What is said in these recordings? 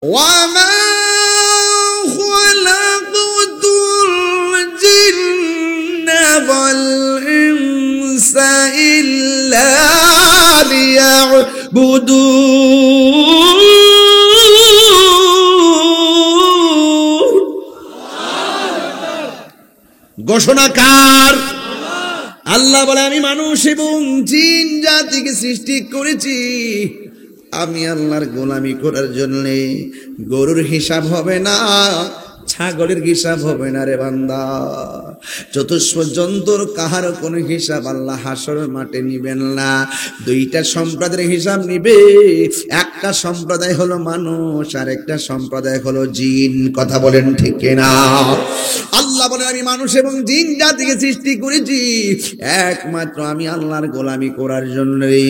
وما خلقت الجن والإنس إلا ليعبدون ঘোষণাকার আল্লাহ বলে আমি মানুষ এবং জিন জাতিকে সৃষ্টি করেছি আমি আল্লাহর গোলামি করার জন্য। গরুর হিসাব হবে না, ছাগলের হিসাব হবে না রে বান্দা। চতুষ্প জন্তুর কাহার কোনো হিসাব আল্লাহ হাসরের মাঠে নিবেন না। দুইটা সম্প্রদায়ের হিসাব নিবে, একটা সম্প্রদায় হলো মানুষ আর একটা সম্প্রদায় হলো জিন। কথা বলেন ঠিক কিনা? আল্লাহ বলেন আমি মানুষ এবং জিন জাতিকে সৃষ্টি করেছি একমাত্র আমি আল্লাহর গোলামি করার জন্যই।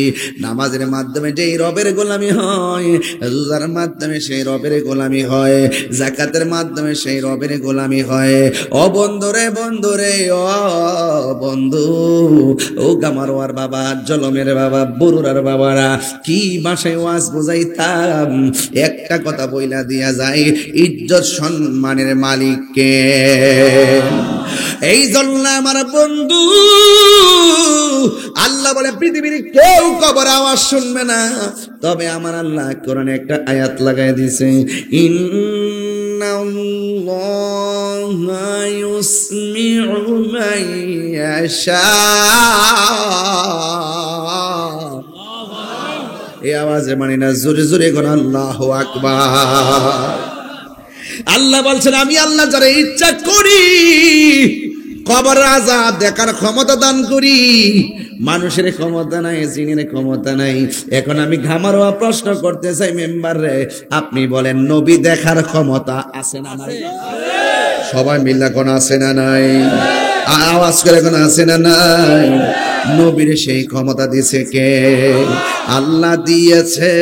নামাজের মাধ্যমে যেই রবের গোলামি হয়, রোজার মাধ্যমে সেই রবের গোলামি হয়, যাকাতের মাধ্যমে সেই রবের গোলামি হয়। ও বন্ধুরে বন্ধুরে ও বন্ধু, ও গামারোয়ার বাবা, জলমের বাবা, বরুরার বাবারা, কি ভাষায় ওয়াজ বোঝাইতাম, একটা কথা বইলা দিয়া যায়, ইজ্জত সম্মানের মালিককে। এই জন্য আমার বন্ধু আল্লাহ বলে পৃথিবীর কেউ কবর আওয়াজ শুনবে না, তবে আমার আল্লাহ কোরআনে একটা আয়াত লাগাই দিয়েছে, ইন্নাল্লাহা ইউসমিউ মান ইয়াশা। এই আওয়াজে মানে না, জোরে জোরে কোন আল্লাহু আকবার। আল্লাহ বলছেন আমি আল্লাহ যারা ইচ্ছা করি কবর আযাব দেখার ক্ষমতা দান করি। মানুষের ক্ষমতা নাই, জিনের ক্ষমতা নাই। এখন আমি ঘামারোয়া প্রশ্ন করতে চাই মেম্বার রে, আপনি বলেন নবী দেখার ক্ষমতা আছে না নাই? সবাই মিলে কোন আছে না নাই? আওয়াজ করে কোন আছে না নাই? নবীর সেই ক্ষমতা দিয়েছে কে? আল্লাহ দিয়েছে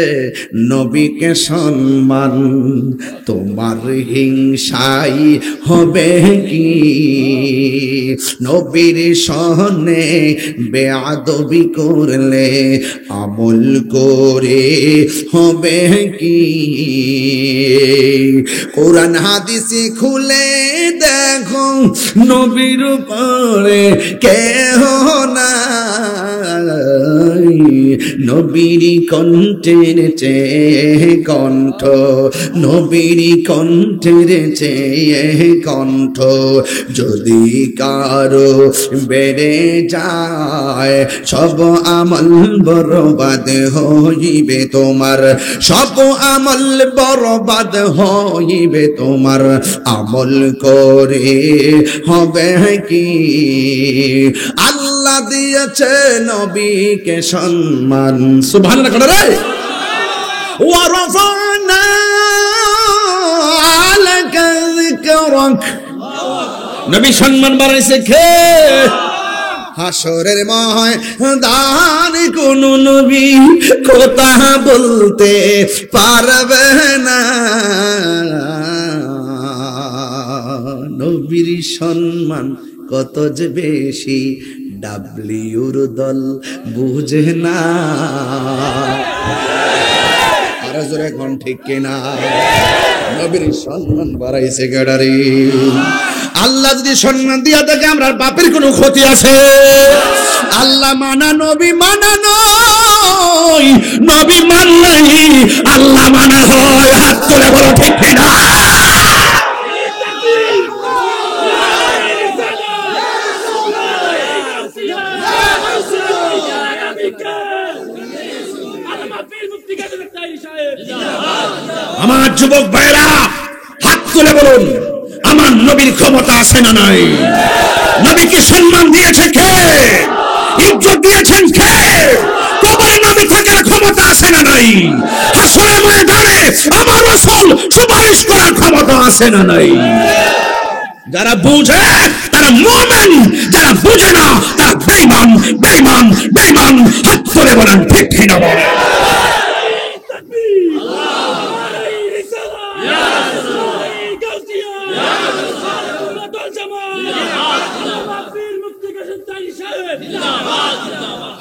নবীকে সম্মান। তোমার হিংসাই হবে কি? নবীর সনে বেয়াদবি করলে আমল করে হবে কি? কোরআন হাদিসে খুলে দেখো নবীর উপরে কেহ না, নবীর কণ্ঠের চেয়ে কণ্ঠ, নবীর কণ্ঠের চেয়ে কণ্ঠ যদি কারো বেড়ে যায়, সব আমল বরবাদ হইবে তোমার, সব আমল বরবাদ হইবে তোমার। আমল করে হবে কি? আল্লাহ দিয়েছে নবীকে সম্মান। সুবহানাল্লাহ করে রে। ওয়া রাফা'না আলাকা যিকরাক। নবী সম্মান বাড়াইছে কে? হাসরের ময়দান কোন নবী কথা বলতে পারবে না। নবীর সম্মান কত যে বেশি ডাব্লিউর দল বুঝে না। আর জোরে এখন ঠিক কিনা? নবীর সম্মান বাড়াইছে গাড়ারি। আল্লাহ যদি সম্মান দিয়া থাকে আমরা বাপের কোনো ক্ষতি আছে? আল্লাহ মানা নবী মানা নয়, নবী মানলেই আল্লাহ মানা হয়। হাত তুলে বলো ঠিক কিনা? আমার যুবক ভাইরা হাত তুলে বলুন, আমার নবীর ক্ষমতা আছে না নাই? নবীকে সম্মান দিয়েছে কে? ইজ্জত দিয়েছেন কে? কবরে নবী থাকার ক্ষমতা আছে না নাই? হাসরের ময়দানে আমার রাসূল সুপারিশ করার ক্ষমতা আছে না নাই? যারা বুঝে তারা মুমিন, যারা বুঝে না তারা বেঈমান, বেঈমান, বেঈমান। হাত তুলে বলেন ঠিক কিনা? বলেন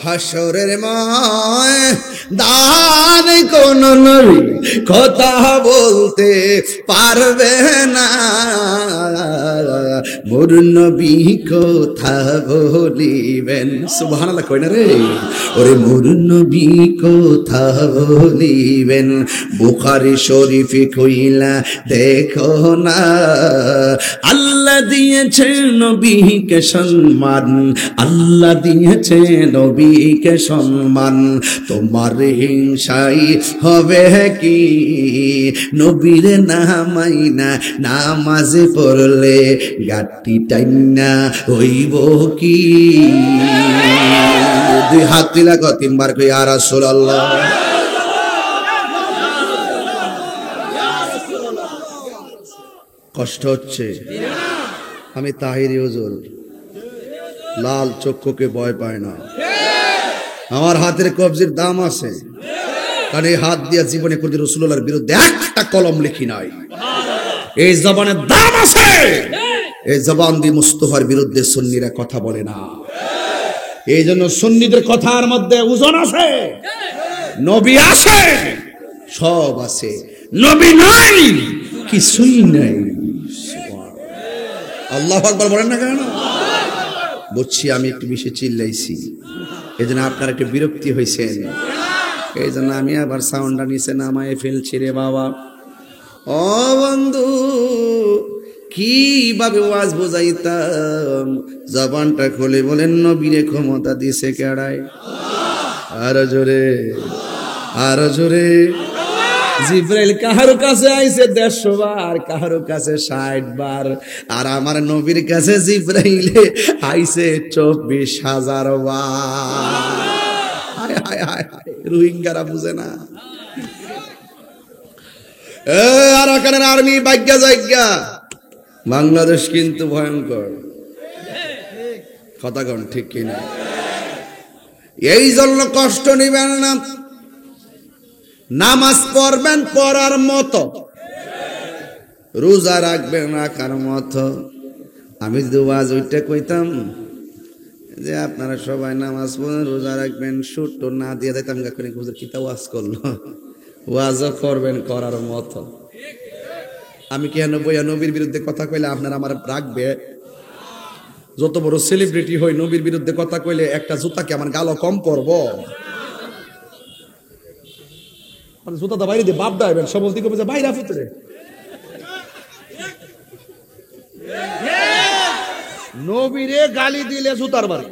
হাসরের দান কোন নবী কথা বলতে পারবে না, মোর নবী কথা বলিবেন। সুবহানাল্লাহ কই না রে, ওরে মোর নবী কথা বলিবেন। বুখারী শরীফে কইলা দেখো না, আল্লাহ দিয়েছে নবীকে সম্মান, আল্লাহ দিয়েছে নবীকে সম্মান, তোমার হিংসাই হবে কি নবীর নামাই না নামাজে পড়লে গাটি টাইনা হইব কি। দুই হাত তুলা কো তিনবার কই ইয়া রাসূলুল্লাহ। কষ্ট হচ্ছে, আমি তাহিরি হুজুর, লাল চক্ষুকে ভয় পায় না, আমার হাতের কবজির দাম আছে, কারণ এই হাত দিয়া জীবনে কোনদিন রাসূলুল্লাহর বিরুদ্ধে একটা কলম লিখি নাই। এই জবানের দাম আছে, এই জবান দিয়ে মুস্তাফার বিরুদ্ধে সুন্নিরা কথা বলে না। এই জন্য সুন্নিদের কথার মধ্যে ওজন আছে, নবী আছে, সব আছে, নবী নাই কিছুই নাই। আল্লাহু আকবার বলেন না কেন? বুঝছি আমি একটু বেশি চিল্লাইছি, এই জন্য আপনার একটু বিরক্তি হয়েছেন, এই জন্য আমি আবার সাউন্ডটা নিচে নামায় ফেলছি রে বাবা। ও বন্ধু, কিভাবে ওয়াজ বোঝাইতাম, জবানটা খুলে বলেন নবীরে ক্ষমতা দিছে কেড়ায়। আরো জোরে, আরো জোরে। জিব্রাইল কাহার কাছে আইছে 150 বার, কাহার কাছে 60 বার, আর আমার নবীর কাছে জিব্রাইলে আইছে 24,000 বার। হায় হায় হায় হায়, রোহিঙ্গারা বুঝে না। আরাকানের আর্মি ভাগ্যা জায়গা, বাংলাদেশ কিন্তু ভয়ঙ্কর। কথা কোন ঠিক কিনা? এই জন্য কষ্ট নিবেন না, নামাজ পড়বেন পড়ার মতো, রোজা রাখবেন রাখার মতো। আমি যদি ওয়াজ ওইটা কইতাম যে আপনারা সবাই নামাজ পড়েন রোজা রাখবেন, সুট তো না দিয়ে দিতাম, কিতা ওয়াজ করলো, ওয়াজও করবেন করার মতো। আমি কেন বইয়া নবীর বিরুদ্ধে কথা কইলে আপনারা আমার রাখবে? যত বড় সেলিব্রিটি হই, নবীর বিরুদ্ধে কথা কইলে একটা জুতাকে আমার গালও কম পড়বো? জুতা বাইরে দিয়ে বাপ দাইবেন, সভাপতি কবে বাইরে ভিতরে নবীরে গালি দিলে জুতার বাড়ি।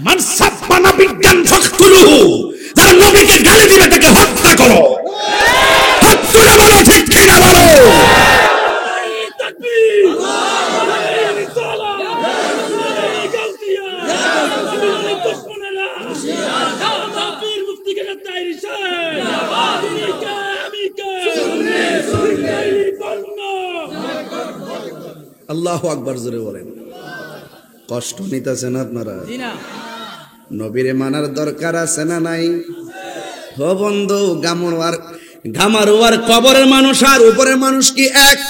মান সাব্বানা বিজ্ঞান ফাকতুলুহু, যারা নবীকে গালি দিবে তাকে হত্যা করো। হাত তুলে বলো ঠিক কিনা বলো। আল্লাহু আকবার জোরে বলেন। কষ্ট নিতেছেন আপনারা? নবীরে মানার দরকার আছে না নাই? ও বন্ধু, গামারুয়ার কবরের মানুষ আর উপরের মানুষ কি এক?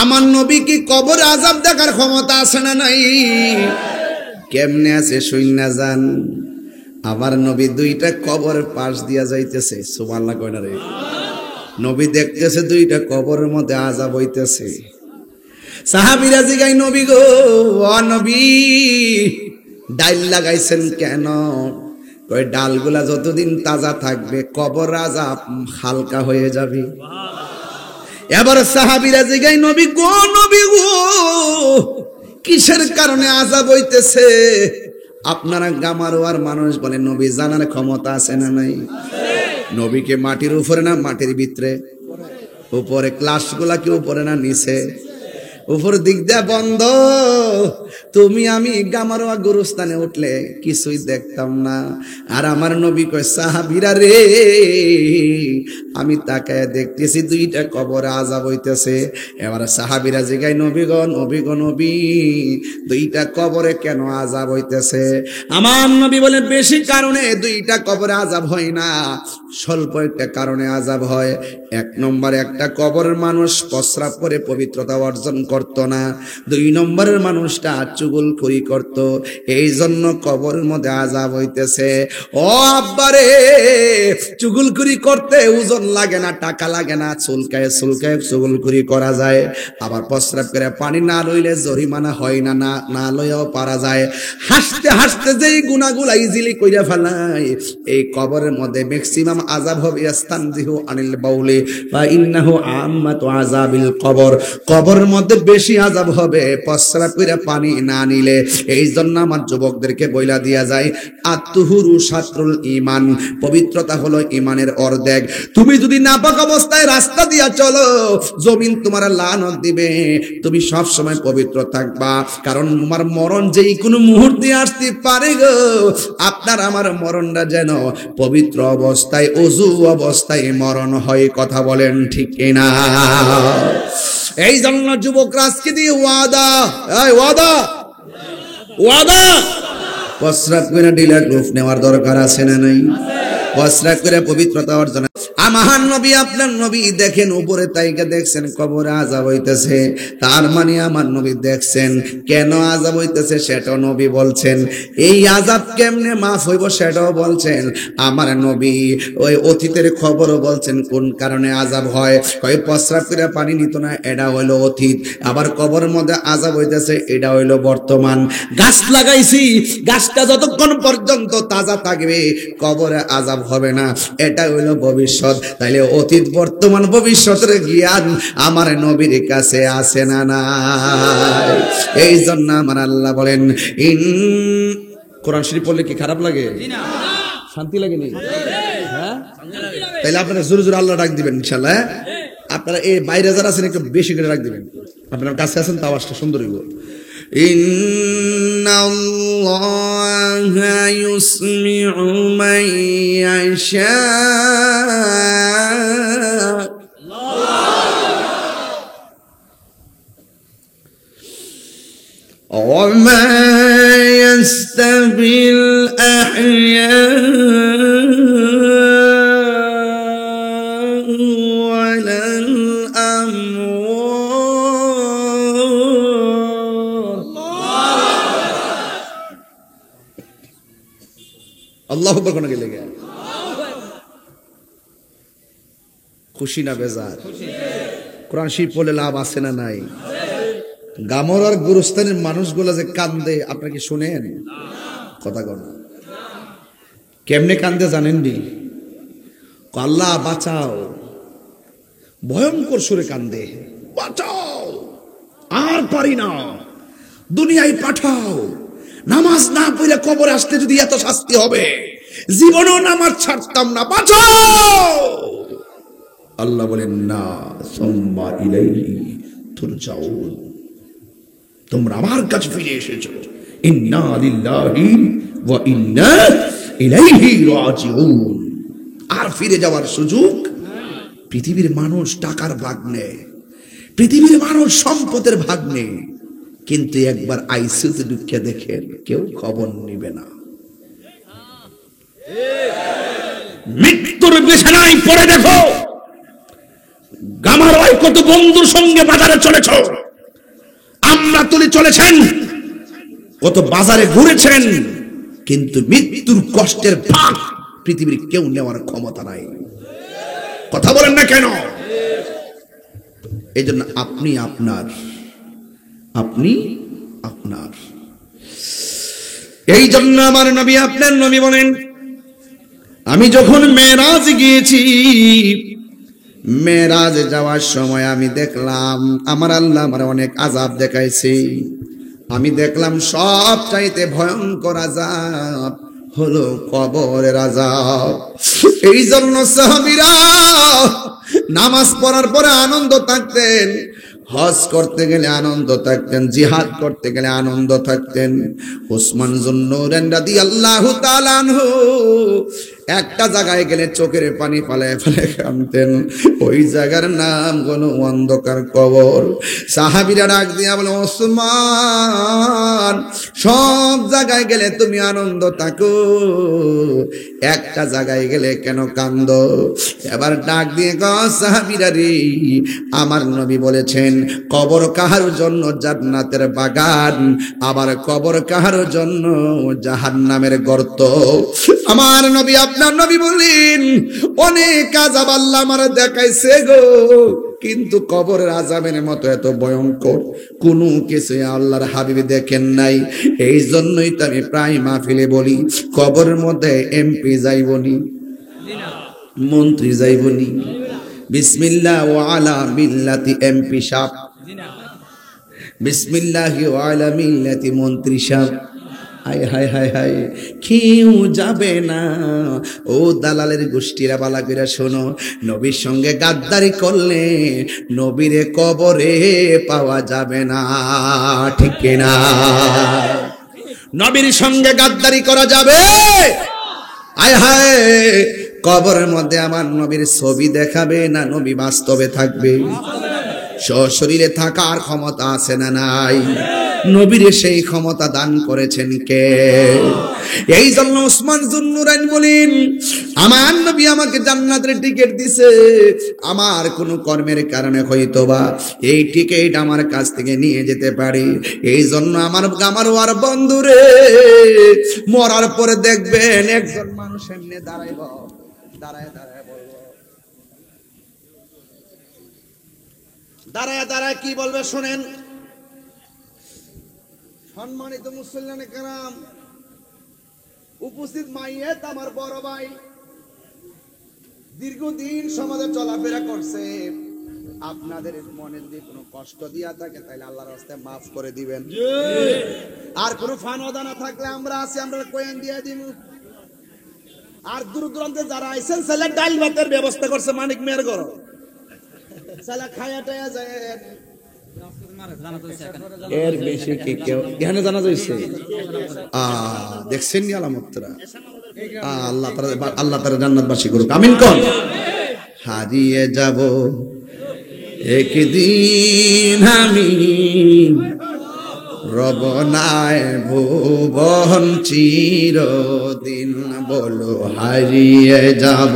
আমার নবী কি কবর আযাব দেখার ক্ষমতা আছে না নাই? কেমনে আছে শুইনা যান। আমার নবী 2টা কবর পাশ দিয়া যাইতেছে, সুবহানাল্লাহ কয় না রে? নবী দেখতেছে 2টা কবরের মধ্যে আযাব হইতেছে। সাহাবীরা জিগাই, নবী গো, ও নবী ডাল লাগাইছেন কেন? কয় ডালগুলা যতদিন তাজা থাকবে কবর আযাব হালকা হয়ে যাবে। এবার সাহাবীরা জিগাই, নবী গো, নবী গো, কিসের কারণে আযাব হইতেছে? আপনারা গামারোয়ার মানুষ বলে, নবী জানার ক্ষমতা আছে না নাই? নবীকে মাটির উপরে না মাটির ভিতরে? উপরে। ক্লাসগুলা কি উপরে না নিচে? উপর দিক দিয়ে বন্ধ। তুমি আমি গামারোয়া গুরুস্থানে উঠলে কিছুই দেখতাম না। আর আমার নবী কয়, সাহাবীরা রে, আমি তাকায় দেখতেছি 2টা কবরে আযাব হইতেছে। এবার সাহাবীরা জিগায়, নবী গো, নবী গো, নবী 2টা কবরে কেন আযাব হইতেছে? আমার নবী বলে, বেশি কারণে 2টা কবরে আযাব হয় না, স্বল্প একটা কারণে আযাব হয়। 1 নম্বরে, একটা কবরের মানুষ প্রস্রাব করে পবিত্রতা অর্জন করত না, 2 নম্বরের মানুষটা চুগলখড়ি করত, এই জন্য কবরের মধ্যে আযাব হইতেছে। ও আব্বারে, চুগলখড়ি করতে ওজন লাগে না, টাকা লাগে না, চুলকায় চুগলখড়ি করা যায়। আবার প্রস্রাব করে পানি না লইলে জরিমানা হয় না, না লইয়াও পারা যায়। হাসতে হাসতে যেই গুনাহগুলা ইজিলি কইরা ফেলায়, এই কবরের মধ্যে ম্যাক্সিমাম আযাব হবে ইস্তানজিহু আনিল বাউলি ফা ইন্নাহু আম্মাতু আযাবিল কবর। কবরের মধ্যে বেশি আযাব হবে প্রস্রাব কইরা পানি না নিলে। এই জন্য আমার যুবকদেরকে বইলা দিয়া যায়, আত-তুহুরু শাতরুল ঈমান, পবিত্রতা হলো ঈমানের অর্ধেক। তুমি যদি নাপাক অবস্থায় রাস্তা দিয়া চলো, জমিন তোমার লানত দিবে। তুমি সব সময় পবিত্র থাকবা, কারণ তোমার মরণ যেই কোনো মুহূর্তে আসতে পারে গো। আপনার আমার মরণটা যেন পবিত্র অবস্থায়, ওযু অবস্থায় মরণ হয়। কথা বলেন ঠিক কিনা? এই জন্য যুবকরা আজকে দিয়ে ওয়াদা, ওয়াদা প্রস্রাব করে ডিলার গ্রুপ নেওয়ার দরকার আছে না নাই? প্রস্রাব করে পবিত্রতা অর্জন। আমার নবী, আপনার নবী দেখেন উপরে তাইকে দেখছেন কবরে আযাব হইতেছে, তার মানে আমার নবী দেখছেন কেন আযাব হইতেছে সেটাও নবী বলছেন। এই আযাব কেমনে মাফ হইব সেটাও বলছেন আমার নবী। ওই অতীতের খবরও বলছেন কোন কারণে আযাব হয়। কয় প্রস্রাব করে পানি নিত না, এটা হইলো অতীত। আবার কবরের মধ্যে আযাব হইতেছে, এটা হইলো বর্তমান। গাছ লাগাইছি, গাছটা যতক্ষণ পর্যন্ত তাজা থাকবে কবরে আযাব হবে না, এটা হইলো ভবিষ্যৎ। তাইলে অতীত, বর্তমান, ভবিষ্যতের জ্ঞান আমার নবীর কাছে আছে না নাই? এই জন্য আমার আল্লাহ বলেন, কোরআন শরীফ পড়লে কি খারাপ লাগে? শান্তি লাগে নি? হ্যাঁ, তাইলে আপনারা জোরে জোরে আল্লাহ ডাক দিবেন ইনশাআল্লাহ। আপনারা এই বাইরে যারা আছেন একটু বেশি করে ডাক দিবেন। আপনার কাছে আছেন তো আওয়াজটা সুন্দর হইব। ইন্নাল্লাহা ইউসমিউ মান ইয়াশা। وما يستوي الأحياء ولا الأموات. الله أكبر কোন গেলে গিয়া খুশি না বেজার? কোরআন শরীফ পড়লে লাভ আছে না নাই? গামরার গুরুস্থানের মানুষগুলো যে কান্দে, আপনারা কি শুনেন? কথা কন, কেমনে কান্দে জানেন নি? আল্লাহ বাঁচাও, ভয়ঙ্কর সুরে কান্দে, বাঁচাও, আর পারি না, দুনিয়ায় পাঠাও। নামাজ না পড়লে কবরে আসতে যদি এত শাস্তি হবে, জীবনেও নামাজ ছাড়তাম না, বাঁচাও। আল্লাহ বলেন না, সুম্মা ইলাইহি তুরজাউন, তোমরা আমার কাছে ফিরে এসেছো। ইন্না লিল্লাহি ওয়া ইন্না ইলাইহি রাজিউন। আর ফিরে যাওয়ার সুযোগ? পৃথিবীর মানুষ টাকার ভাগ নেয়, পৃথিবীর মানুষ সম্পদের ভাগ নেয়, কিন্তু একবার আইসিইউতে ঢুকে দেখেন কেউ খবর নিবে না। মৃত্যুর বিছানায় পড়ে দেখো, গামারায় কত বন্ধুর সঙ্গে বাজারে চলেছো, আমরা তুলে চলেছেন, কত বাজারে ঘুরেছেন, কিন্তু মৃত্যুর কষ্টের ভাগ পৃথিবীর কেউ নেওয়ার ক্ষমতা নাই। কথা বলেন না কেন? এই জন্য আপনি আপনার, আপনি আপনার। এই জন্য আমার নবী, আপনার নবী বলেন, আমি যখন মেরাজ গিয়েছি, মেরাজে যাওয়ার সময় আমি দেখলাম আমার আল্লাহ আমার অনেক আযাব দেখাইছে। আমি দেখলাম সব চাইতে ভয়ঙ্কর আযাব হলো কবরের আযাব। এই জন্য সাহাবীরা নামাজ পড়ার পরে আনন্দ থাকতেন, হজ করতে গেলে আনন্দ থাকতেন, জিহাদ করতে গেলে আনন্দ থাকতেন। উসমান যুন্নুরাইন রাদিয়াল্লাহু তাআলা আনহু একটা জায়গায় গেলে চোখের পানি ফালায় ফালায় কাঁদতেন, ওই জায়গার নাম হলো অন্ধকার কবর। সাহাবীরা ডাক দিয়া বলে, ওসমান সব জায়গায় গেলে তুমি আনন্দ থাকো, একটা জায়গায় গেলে কেন কান্দ? এবার ডাক দিয়ে কয়, সাহাবীরা রে, আমার নবী বলেছেন কবর কাহার জন্য জান্নাতের বাগান, আবার কবর কাহার জন্য জাহান্নামের গর্ত। আমার নবী, আপনার নবী বলেন অনেক আযাব আল্লাহ আমার দেখাইছে গো, কিন্তু কবরের আযাবের মতো এত ভয়ঙ্কর কোনো কিছু আল্লাহর হাবিব দেখেন নাই। এই জন্যই তো আমি প্রায় মাহফিলে বলি, কবরের মধ্যে এমপি যাইবনি, মন্ত্রী যাইবনি, বিসমিল্লাহ ওয়া আলা মিল্লাতি এমপি সাহেব, বিসমিল্লাহ ওয়া আলা মিল্লাতি মন্ত্রী সাহেব। হায় হায় হায় হায়, কেউ যাবে না। ও দালালের গোষ্ঠীরা বালা কইরা শোনো, নবীর সঙ্গে গাদ্দারি করলে নবীরে কবরে পাওয়া যাবে না, ঠিক কিনা? নবীর সঙ্গে গাদ্দারি করা যাবে? হায় হায়, কবরের মধ্যে আমার নবীর ছবি দেখাবে না নবী বাস্তবে থাকবে? সশরীরে থাকার ক্ষমতা আছে না নাই? নবীরে সেই ক্ষমতা দান করেছেন কে? এই জন্য ওসমান যুন্নুরাইন বলেন, আমার নবী আমাকে জান্নাতের টিকিট দিছে, আমার কোনো কর্মের কারণে হয়তোবা এই টিকিট আমার কাছ থেকে নিয়ে যেতে পারে। এই জন্য আমার ওয়ার বন্ধুরে, মরার পরে দেখবেন একজন মানুষ এমনি দাঁড়ায় বলবো, দাঁড়ায় কি বলবে শোনেন। সম্মানিত মুসল্লিয়ানে কেরাম, উপস্থিত মাইয়েত আমার বড় ভাই, দীর্ঘদিন সমাজে চলাফেরা করছে। আপনাদের মনে যদি কোনো কষ্ট দিয়া থাকে তাহলে আল্লাহর রাস্তায় মাফ করে দিবেন। আর কোনো ফানওয়াদা না থাকলে আমরা আছি, আমরা কয়েন দিয়ে দিব। আর দূর দূরান্তে যারা আইছেন, ছেলে ডাল ভাতের ব্যবস্থা করছে মানিক মেয়ের ঘর, ছেলে খায়া টায়া যায়। এর বেশি কি কেউ এখানে জানা যাইছে? দেখছেন নি আলামতরা? আল্লাহ তাআলা জান্নাতবাসী করুক, আমিন কোন। হারিয়ে যাব একদিন আমি, রব নাই ভুবন চিরদিন, বলো হারিয়ে যাব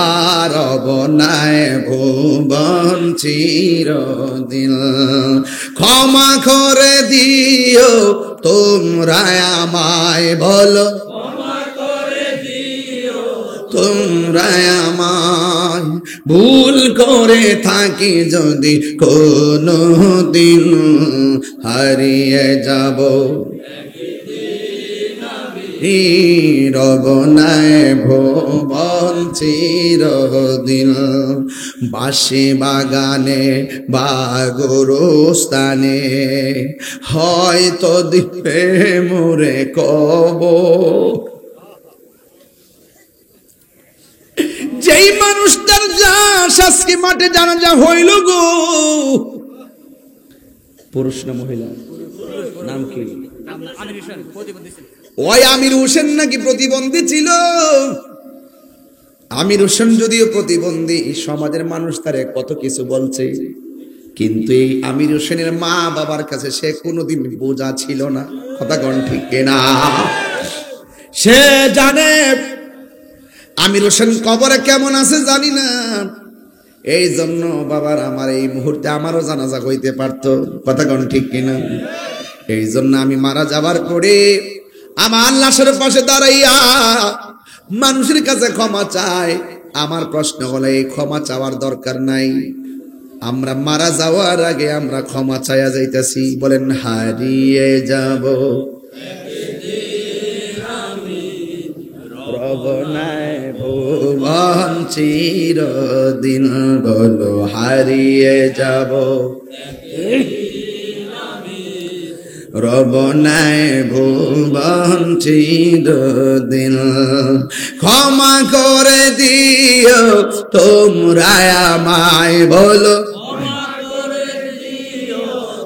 আর বনায় ভুবন চিরদিন। ক্ষমা করে দিও তোমরা আমায়, বলো তোমরা আমায়, ভুল করে থাকি যদি কোনো দিন, হারিয়ে যাব রব নাই ভুবন চিরদিন। বাঁশি বাগানে বা গোরস্থানে হয়তো দিবে মোরে কবর। যেই মানুষটার লাশ আজকে মাঠে জানাজা হইল গো, পুরুষ না মহিলা? নাম কি? ওই আমির হোসেন নাকি প্রতিবন্ধী ছিল। আমির হোসেন যদিও প্রতিবন্ধী, সমাজের মানুষ তারে কত কিছু বলছে, কিন্তু এই আমির হোসেনের মা বাবার কাছে সে কোনোদিন বোঝা ছিল না। কথা কোন ঠিক না? সে জানে আমির হোসেন কবরে কেমন আছে জানি না, এই জন্য বাবার আমার এই মুহূর্তে আমারও জানাজা হইতে পারতো। কথা কোন ঠিক কিনা? এই জন্য আমি মারা যাবার পরে আমার লাশের পাশে দাঁড়াইয়া মানুষের কাছে ক্ষমা চাই। আমার প্রশ্ন হলো, এই ক্ষমা চাওয়ার দরকার নাই, আমরা মারা যাওয়ার আগে আমরা ক্ষমা চাইয়া যাইতেছি। বলেন হারিয়ে যাব রব নাই ভুবন চিরদিন, বলো হারিয়ে যাব রব নাই ভুবন চিরদিন। ক্ষমা করে দিও তোমরা আমায়, বলো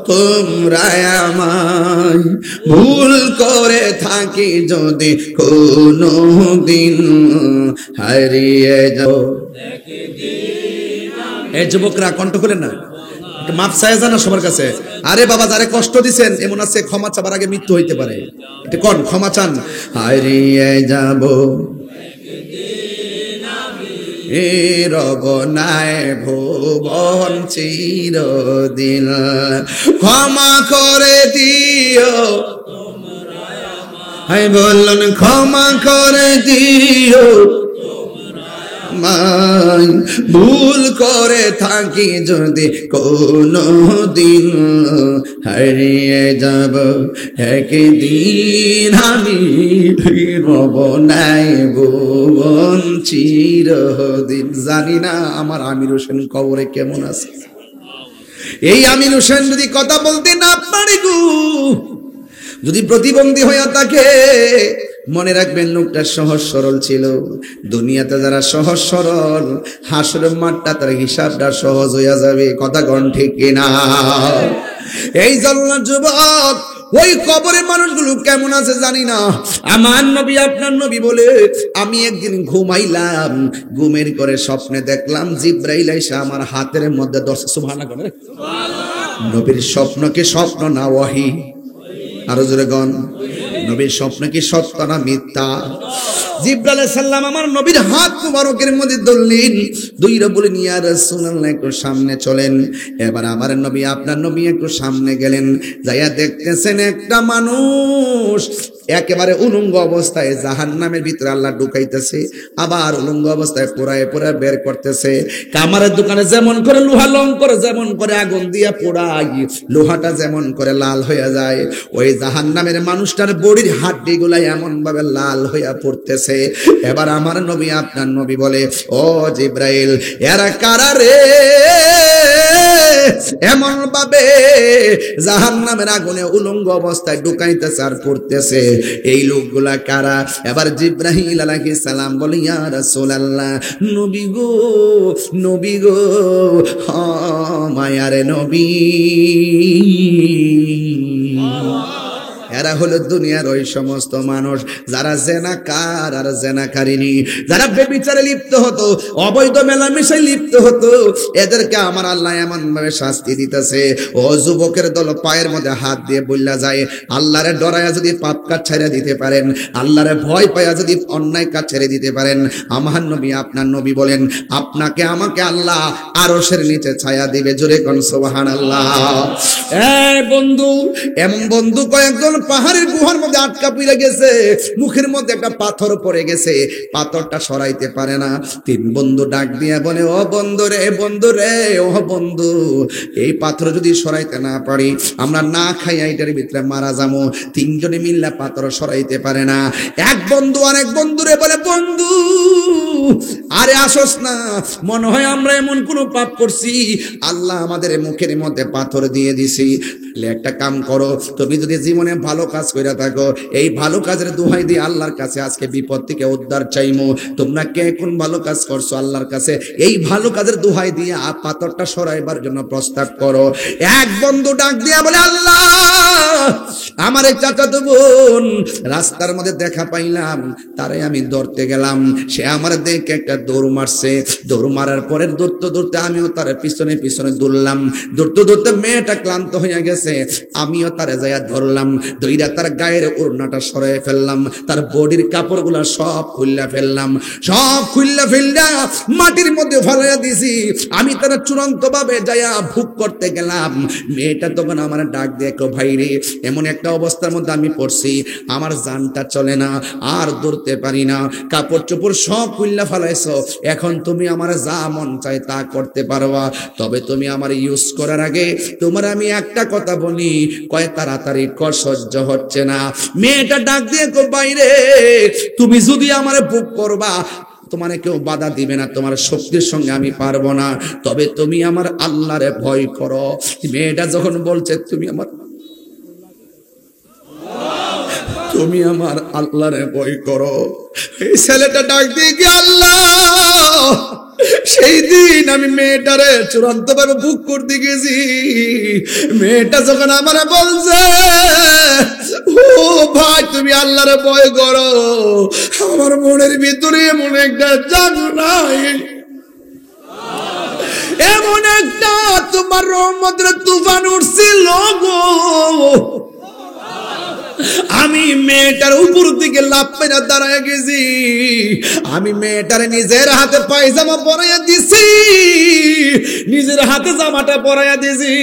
তোমরা আমায় ভুল করে থাকি যদি কোনো দিন হারিয়ে যাও। এই যুবকরা কণ্ঠ খুলেন না, মাপ চায় জানা সবার কাছে। আরে বাবা, যারে কষ্ট দিছেন এমন আছে ক্ষমা চাবার আগে মৃত্যু হইতে পারে, এটা কোন ক্ষমা চান। হারিয়ে যাব রব নাই ভুবন চিরদিন, ক্ষমা করে দিও। হাই বলুন ক্ষমা করে দিও, ভুল করে থাকি যদি কোনো দিন হারিয়ে যাব একদিন আমি রব নাই ভুবন চিরদিন। জানি না আমার আমির হোসেন কবরে কেমন আছে। এই আমির হোসেন যদি কথা বলতে না পারে গো, যদি প্রতিবন্ধী হইয়া থাকে, মনে রাখবেন লোকটা সহজ সরল ছিল। দুনিয়াতে যারা সহজ সরল, হাসরের মাঠটা তার হিসাবটা সহজ হইয়া যাবে। কথা কোন ঠিক কিনা? এই জন্য যুবক, ওই কবরের মানুষগুলো কেমন আছে জানি না। আমার নবী আপনার নবী বলে, আমি একদিন ঘুমাইলাম, ঘুমের করে স্বপ্নে দেখলাম জিব্রাইল এসে আমার হাতের মধ্যে ধরছে। সুবহানাল্লাহ। নবীর স্বপ্ন কি স্বপ্ন না ওয়াহি? আরো জোরে গন। নবীর স্বপ্ন কি সত্য না মিথ্যা? জিব্রাইল আলাইহিস সালাম আমার নবীর হাত মুবারকের মধ্যে ধরলেন, দুইরা বলেন ইয়া রাসূলুল্লাহ একটু সামনে চলেন। এবার আমার নবী আপনার নবী একটু সামনে গেলেন, যাইয়া দেখতেছেন একটা মানুষ একেবারে উলঙ্গ অবস্থায় জাহান্নামের ভিতরে আল্লাহ ঢুকাইতেছে, আবার উলঙ্গ অবস্থায় পোড়ায় পোড়ায় বের করতেছে। কামারের দোকানে যেমন করে লোহা লং করে যেমন করে আগুন দিয়া পোড়াই, লোহাটা যেমন করে লাল হয়ে যায়, ওই জাহান্নামের মানুষটার বডির হাড্ডি গুলা এমন ভাবে লাল হইয়া পড়তেছে। এবার আমার নবী আপনার নবী বলে, ও জিব্রাইল, এরা কারা রে এমন ভাবে জাহান্নামের আগুনে উলঙ্গ অবস্থায় ঢুকাইতেছে আর পড়তেছে? এই লোকগুলা কারা? এবার জিব্রাইল আলাইহিস সালাম বলে, ইয়া রাসূলুল্লাহ, নবী গো, নবী গো, মায়ারে নবী। এরা হলো দুনিয়ার ওই সমস্ত মানুষ যারা জেনাকার আর জেনাকারিনী, যারা ব্যভিচারে লিপ্ত হতো, অবৈধ মেলামেশায় লিপ্ত হতো, এদেরকে আমার আল্লাহ এমন ভাবে শাস্তি দিতেছে। ও যুবকের দল, পায়ের মধ্যে হাত দিয়ে বললা যায়, আল্লাহরে ডরায়া যদি পাপ কাজ ছেড়ে দিতে পারেন, আল্লাহরে ভয় পায়া যদি অন্যায় কাজ ছেড়ে দিতে পারেন, আমার নবী আপনার নবী বলেন, আপনাকে আমাকে আল্লাহ আরশের নিচে ছায়া দিবে। জোরে কোন সুবহানাল্লাহ। এই বন্ধু, এমন বন্ধু কয়েকজন পাহাড়ের গুহার মধ্যে আটকা পড়ে গেছে, মুখের মধ্যে একটা পাথর পড়ে গেছে, পাথরটা সরাইতে পারে না। তিন বন্ধু ডাক দিয়া বলে, ও বন্ধু রে, বন্ধু রে, ও বন্ধু, এই পাথর যদি সরাইতে না পারি আমরা না খাইয়া এটার ভিতরে মারা যাবো। তিনজনে মিল্লা পাথর সরাইতে পারে না। এক বন্ধু অনেক বন্ধুরে বলে, বন্ধু আরে আসস না, মনে হয় আমরা এমন কোন পাপ করছি, আল্লাহ আমাদের মুখের মধ্যে পাথর দিয়ে দিছি। একটা কাম করো, তুমি যদি জীবনে ভালো কাজ করে থাকো, এই ভালো কাজের দোহাই দিয়ে আল্লাহর কাছে আজকে বিপদ থেকে উদ্ধার চাইমু। তোমরা কে কোন ভালো কাজ করছো আল্লাহর কাছে, এই ভালো কাজের দোহাই দিয়ে পাথরটা সরাইবার জন্য প্রস্তাব করো। এক বন্ধু ডাক দিয়া বলে, আল্লাহ, আমার এক চাচাতো বোন রাস্তার মধ্যে দেখা পাইলাম, তারে আমি ধরতে গেলাম, সে আমার দেখে একটা দৌড় মারছে, দৌড় মারার পরে দৌড়তে দৌড়তে আমিও তার পিছনে পিছনে দৌড়লাম, দৌড়তে দৌড়তে মেয়েটা ক্লান্ত হয়ে গেছে, আমিও তারে যাইয়া ধরলাম, দইরা তার গায়ের ওড়নাটা সরাই ফেললাম, তার বডির কাপড়গুলা সব খুললা ফেললাম, সব খুললা ফেললা মাটির মধ্যে ফেলাইয়া দিছি। আমি তারা চূড়ান্ত ভাবে যাইয়া ভুক করতে গেলাম, মেয়েটা তখন আমার ডাক দিয়ে, ভাই রে, এমন একটা অবস্থার মধ্যে আমি পড়ছি, আমার জানটা চলে না, আর দৌড়তে পারি না, কাপড় চোপড় সব খুললা ফেলাইছো, এখন তুমি আমার যা মন চাই তা করতে পারবা, তবে তুমি আমার ইউজ করার আগে তোমার আমি একটা কথা বলি, কয় তাড়াতাড়ি কর, সহ্য হচ্ছে না। মেয়েটা ডাক দিয়ে, বাইরে, তুমি যদি আমারে বুক করবা, তোমার কেউ বাধা দিবে না, তোমার শক্তির সঙ্গে আমি পারবো না, তবে তুমি আমার আল্লাহরে ভয় করো। মেয়েটা যখন বলছে তুমি আমার আল্লাহরে ভয় করো, এই ছেলেটা ডাক দিয়ে, আল্লাহ, সেই দিন আমি মেয়েটারে চূড়ান্ত ভাবে বুক করতে গেছি, মেয়েটা যখন আমারে বলছে ও ভাই তুমি আল্লাহরে ভয় করো, আমার মনের ভিতরে এমন একটা জাদু নাই, এমন একটা তোমার রহমতের তুফান উঠছিল গো। আমি মেয়েটার উপর দিকে লাফ মেরে দাঁড়ায় গেছি, আমি মেয়েটার নিজের হাতে পায়জামা পরাইয়া দিছি, নিজের হাতে জামাটা পরাইয়া দিছি,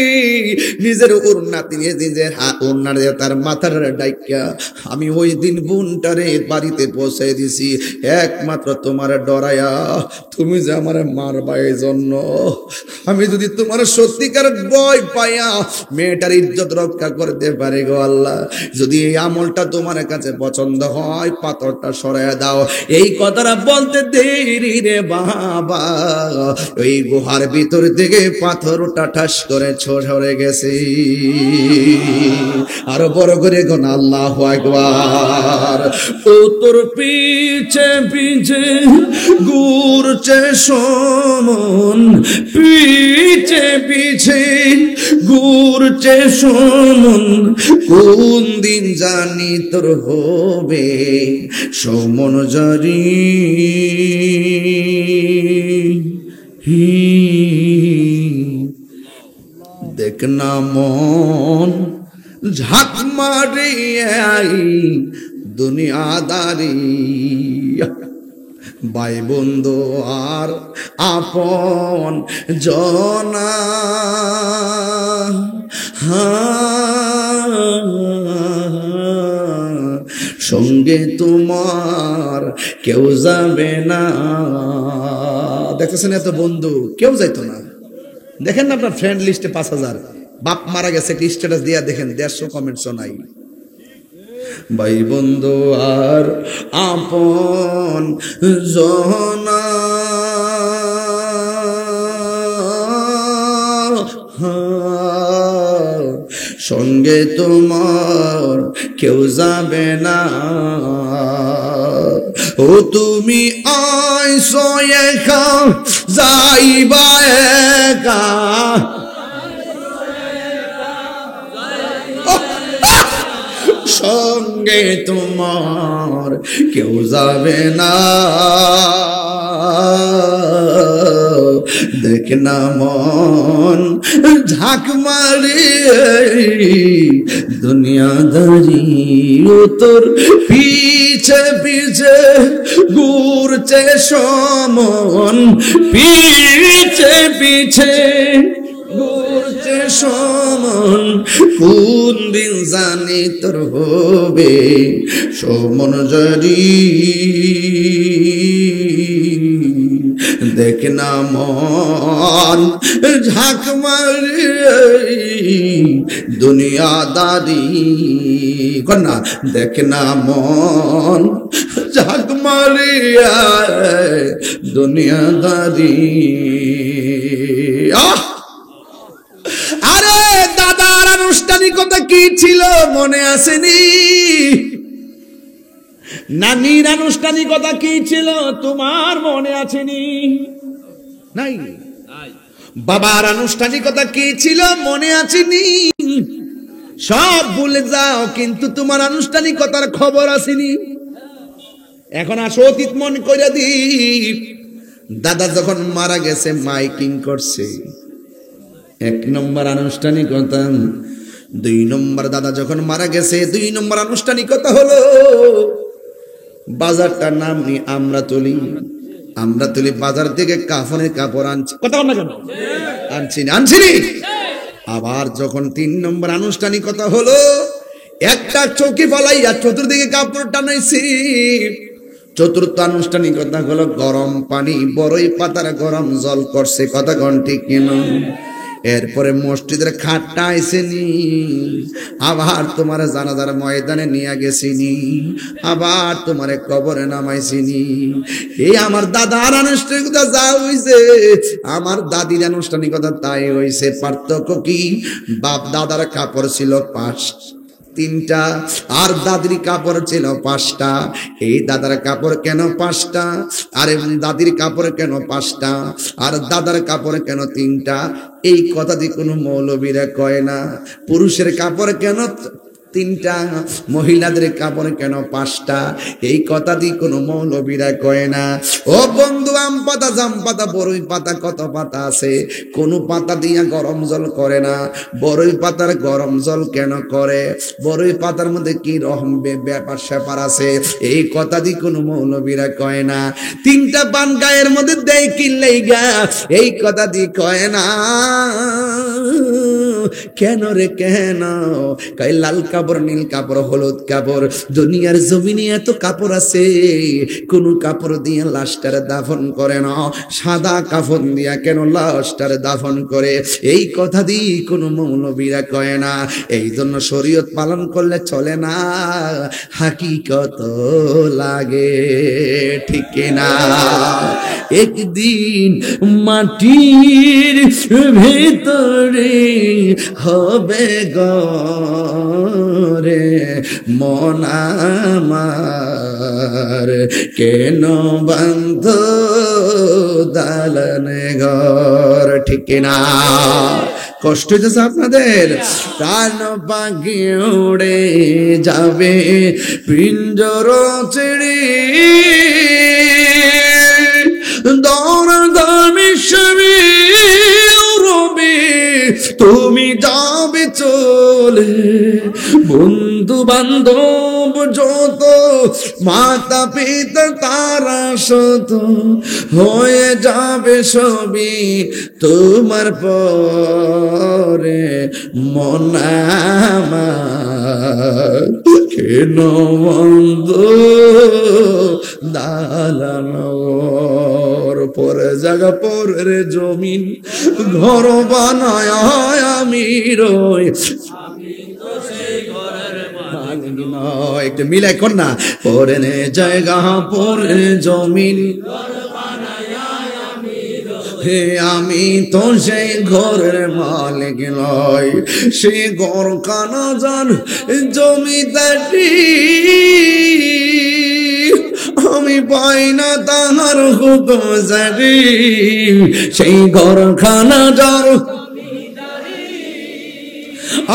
নিজের ওড়নাতে নিজের ওড়না দিয়ে তার মাথার ডাইকা আমি ওই দিন বোনটারে বাড়িতে পৌঁছে দিছি, একমাত্র তোমার ডরায়া, তুমি যে আমার মারবা এই জন্য। আমি যদি তোমার সত্যিকার ভয় পাইয়া মেয়েটার ইজ্জত রক্ষা করতে পারি গো আল্লাহ, যদি এই আমলটা তোমার কাছে পছন্দ হয় পাথরটা সরাইয়া দাও। এই কথাটা বলতে দেরি রে বাবা, ওই গুহার ভিতর থেকে পাথরটা ঠাস করে সরে গেছে। আরো বড় করে কোন আল্লাহু আকবার। ও তোর পিছে পিছে ঘুরছে সমন, পিছে পিছে ঘুরছে সমন, কোন দিন জানি তোর হবে সমন জারি। দেখ না মন ঝাঁক মারি দুনিয়াদারি, ভাই বন্ধু আর আপন জনা, সঙ্গে তোমার কেউ যাবে না। দেখতেছেন এত বন্ধু কেউ যাইতো না, দেখেন না আপনার ফ্রেন্ড লিস্টে 5000, বাপ মারা গেছে স্ট্যাটাস দিয়া দেখেন 150 কমেন্টসও নাই। ভাই বন্ধু আর আপন জনা, সঙ্গে তোমার কেউ যাবে না। ও তুমি আইসো একা যাইবা একা, সঙ্গে তোমার কেউ যাবে না। দেখ না মন ঝাঁক মারে দুনিয়াদারি, ও তোর পিছে পিছে ঘুরছে সমন, পিছে পিছে ঘুরছে সমন, কোন দিন জানি তোর হবে সমন জারি। দেখ না মন ঝাঁক মারি দুনিয়াদারি, কন্যা দেখ না মন ঝাঁক মারি দুনিয়াদারি। আরে দাদার আনুষ্ঠানিকতা কি ছিল মনে আসেনি? নানির আনুষ্ঠানিকতা কি ছিল তোমার মনে আছেনি? নাই। বাবার আনুষ্ঠানিকতা কি ছিল মনে আছেনি? সব ভুলে যাও, কিন্তু তোমার আনুষ্ঠানিকতার খবর আসেনি। এখন আসো অতীত মন করে দি। দাদা যখন মারা গেছে মাইকিং করছে, 1 নম্বর আনুষ্ঠানিকতা। 2 নম্বর দাদা যখন মারা গেছে 2 নম্বর আনুষ্ঠানিকতা হলো বাজারটার নাম নি আমরাতলি। আমরাতলি বাজার থেকে কাফনের কাপড় আনছি, কথা বল না কেন? আনছিনি। আবার যখন 3 নম্বর আনুষ্ঠানিকতা হলো একটা চৌকি ফলাইয়া চতুর্দিকে কাপড় টানাইছি। 4র্থ আনুষ্ঠানিকতা হলো গরম পানি বড়ই পাতার গরম জল করছে, কথা কোন ঠিক কিনা? এরপরে মসজিদের খাটটা আইসেনি, আবার তোমার জানাজার ময়দানে নিয়ে গেছিনি, আবার তোমার কবরে নামাইছিনি। এই আমার দাদার আনুষ্ঠানিকতা যা হইছে আমার দাদির আনুষ্ঠানিকতা তাই হইছে। পার্থক্য কি? বাপ দাদার কাপড় ছিল তিনটা, আর দাদির কাপড় ছিল পাঁচটা। এই দাদার কাপড় কেন পাঁচটা, আর দাদির কাপড় কেন পাঁচটা, আর দাদার কাপড় কেন তিনটা? এই কথা দিয়ে কোনো মৌলবীরা কয় না। পুরুষের কাপড় কেন তিনটা, মহিলাদের কাপড় কেন পাঁচটা, এই কথা দিয়ে কোনো মৌলবীরা কয় না। ও বন্ধু, আম পাতা, জাম পাতা, বড়ই পাতা, কত পাতা আছে, কোনো পাতা দিয়া গরম জল করে না। বড়ই পাতার গরম জল কেন করে? বড়ই পাতার মধ্যে কি রকম ব্যাপার স্যাপার আছে, এই কথা দিয়ে কোনো মৌলবীরা কয় না। তিনটা পান গায়ের মধ্যে দেয় কিনলেই গা, এই কথা দিয়ে কয় না। কেন রে কেন? কয় লাল কাপড়, নীল কাপড়, হলুদ কাপড়। দুনিয়ার জমিনে এত কাপড় আছে, কোন কাপড় দিয়ে লাশটারে দাফন করে না, সাদা কাফন দিয়া কেন লাশটারে দাফন করে? এই কথা দিয়ে কোনো মৌলবীরা কয় না। এই জন্য শরীয়ত পালন করলে চলে না, হাকিকত লাগে, ঠিক না? একদিন মাটির ভেতরে হবে ঘরে মন আমার, কেন বন্ধ দালানে ঘর, ঠিক না? কষ্ট হয়েছে আপনাদের? প্রাণ পাখি উড়ে যাবে পিঞ্জর ছেড়ে, দরদামি সবে রবে তুমি যাবে চলে। বন্ধু বান্ধব যত, মাতা পিতা তারা শত, হয়ে যাবে সবই তোমার পরে মন আমার, কেন বন্ধু দালানোর পরে জায়গা পরে জমিন ঘর বানায় আমি রই। একটু মিলাই কর না, পরে জায়গা পরে জমিন, হে আমি তো সেই ঘরের মালিক নয়, সে ঘর কানা যান জমিদারি, আমি পাই না তাহার হুকুম জারি, সেই ঘর খানা যার